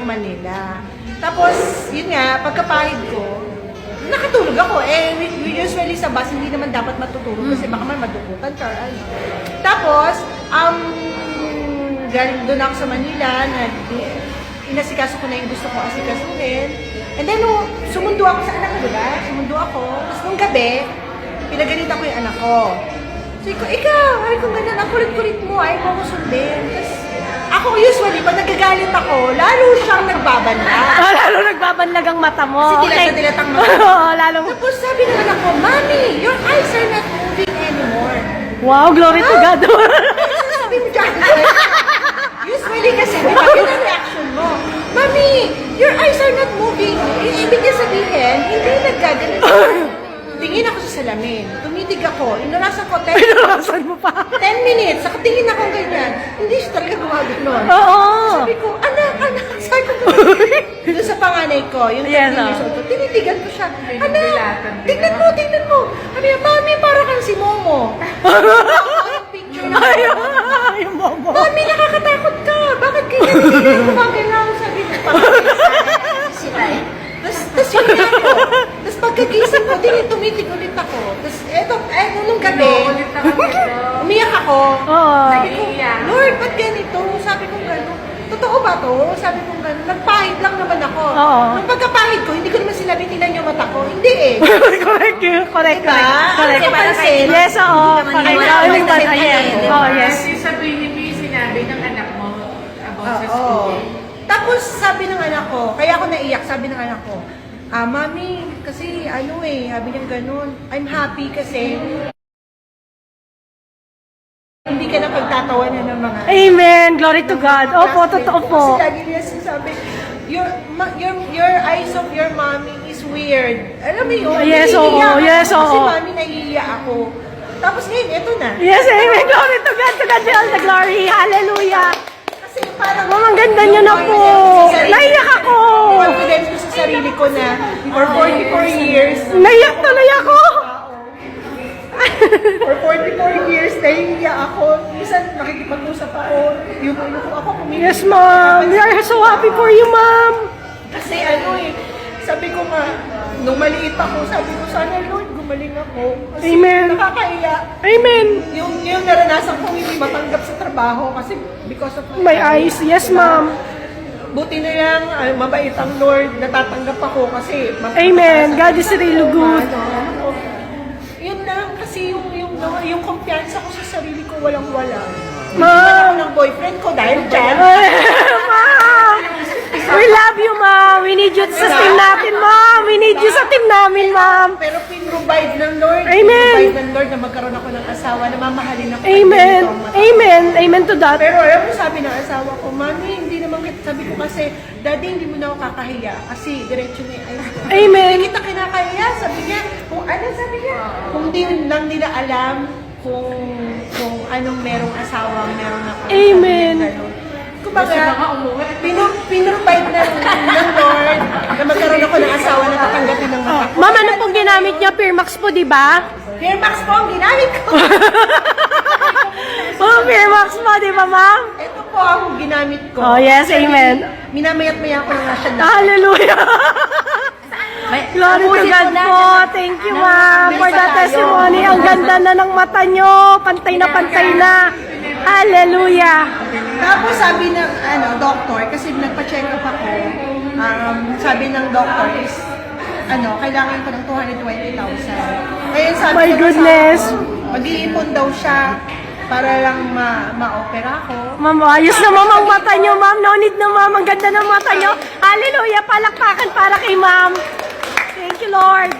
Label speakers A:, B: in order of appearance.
A: Manila. Tapos, yun nga, pagkapahid ko, nakatulog ako. Usually sa bus, hindi naman dapat matutulog kasi baka man madukutan ka. Ano. Tapos, galing doon ako sa Manila, inasikaso ko na yung gusto ko asikasuhin. And then, sumundo ako sa anak ko, diba? Sumundo ako. Tapos nung gabi, pinagalitan ko yung anak ko. So, ikaw, ay kung ganyan, ang kulit-kulit mo, ay mo ko sundin. Tapos, ako usually, pag nagagalit ako, lalo siyang nagbabanlag.
B: Lalo nagbabanlag ang mata mo.
A: Kasi dilat-dilat ang mata.
B: Oo, lalo.
A: Tapos sabi ng anak ko, Mommy, your eyes are not moving anymore.
B: Wow, glory to God.
A: Sabi mo dyan. Usually kasi, di ba, yun ang reaction mo. Mommy, your eyes are not moving. Ibig niya sabihin, hindi naggaganito. Tingin ako sa salamin. Tumitig ako. Inurasan ko 10
B: Pinurasan mo pa.
A: 10 minutes. Nakatingin ako ganyan. Hindi siya talaga gumagano'n.
B: Oo.
A: Sabi ko, anak. Sabi ko, doon sa panganay ko, yung 10
B: Yes,
A: years old ko, tinitigan ko siya. Anak, tignan mo. Sabi niya, Mami, para kang si Momo. Yung picture na
B: Yung momo.
A: Mami, nakakatakot ka. Bakit ganyan? Gumagalaw. Sabi niya, Tapos yun nga ako. Tapos pagkagising ko, tumitig ulit ako. Tapos nung gabi, umiyak ako.
B: Oo.
A: Sabi ko, Lord, ba't ganito? Sabi ko gano'n. Totoo ba to? Sabi ko gano'n. Nagpahid lang naman ako.
B: Oo.
A: Nung pagkapahid ko, hindi ko naman sinabi, tingnan yung mata ko. Hindi eh.
B: Correct.
A: Diba?
B: Correct.
A: Ano pansin?
B: Yes, oo. Correct.
A: Wala
B: Oo,
A: naman
B: yung bata.
A: sa
B: Yes.
A: kanya,
B: Oh, yes.
C: Kasi sabihin mo yung sinabi ng anak mo about sa
A: Oo.
C: school.
A: Tapos sabi ng anak ko, kaya ako naiyak, sabi ng anak ko, Mami, kasi sabi niya ganun, I'm happy kasi hindi ka na pagtatawanan ng mga
B: Amen. Glory to God. Opo, totoo po.
A: Kasi lagi niya sinasabi, your eyes of your mommy is weird. Alam mo yun?
B: Yes, oo.
A: Naiiyak ako
B: Yes, oo.
A: Kasi mami, naiiyak ako. Tapos ngayon, eto na.
B: Yes, amen. Glory to God. To God be all the glory. Hallelujah.
A: Kasi parang
B: Mama, ang ganda niyo na po. Naiyak ako.
A: Confidence ko sa sarili ko na for 44 years.
B: Naiyak tuloy ako.
A: For 44 years, nahihiya ako. Minsan nakikipag-usap ako. Yung ako pumilit.
B: Yes, ma'am. We are so happy for you, ma'am.
A: Kasi sabi ko nga, nung maliit ako, sabi ko sana Lord, gumaling ako. Kasi
B: Amen.
A: nakakahiya.
B: Amen.
A: Yung naranasan kong hindi matanggap sa trabaho kasi because of
B: My eyes. Yes, ma'am.
A: Buti na lang, mabait ang Lord, natatanggap ako kasi
B: Amen. God is really good.
A: Yun lang, kasi yung kumpiyansa ko sa sarili ko walang-wala.
B: Ma'am.
A: Iwan ako ng boyfriend ko dahil dyan.
B: Ma'am. We love you, ma'am. We need you sa team natin, ma'am. We need you sa team namin, ma'am.
A: Pero pin-provide ng Lord.
B: Amen.
A: Pin-provide ng Lord na magkaroon ako ng asawa na mamahalin ako.
B: Amen. Amen. Amen to that.
A: Pero alam mo, sabi ng asawa ko, Mami, hindi naman kita, sabi ko kasi, Daddy, hindi mo na ako kakahiya kasi diretso na yung eyes ko.
B: Amen.
A: Hindi kita kinakahiya, sabi niya. Sabi niya? Kung di lang nila alam kung anong merong asawa, merong ako.
B: Amen.
A: Kumbaga, pinrovide ng Lord na magkaroon ako ng asawa na tatanggapin ng mata ko.
B: Ma'am, ano pong ginamit niya? Pearmax po, di ba?
A: Fairmax po ang ginamit ko.
B: Oh, Pearmax po, di ba, ma'am?
A: Ito po ang ginamit ko.
B: Oh, yes, amen.
A: Minamayat-maya ko na nga siya.
B: Hallelujah. Glory to God po. Thank you, ma'am, for that testimony. Ang ganda na ng mata nyo. Pantay na pantay na. Hallelujah.
A: Tapos sabi ng doctor, kasi nagpa-check up ako, sabi ng doctor is, kailangan ko ng 220,000. Kaya sabi
B: My
A: ng
B: goodness.
A: asawa ko, mag-iipon daw siya para lang ma-opera ko.
B: Ma'am, ayos na, ma'am, ang mata nyo, ma'am. No need na, ma'am. Ang ganda ng mata nyo. Hallelujah. Palakpakan para kay ma'am. Thank you, Lord.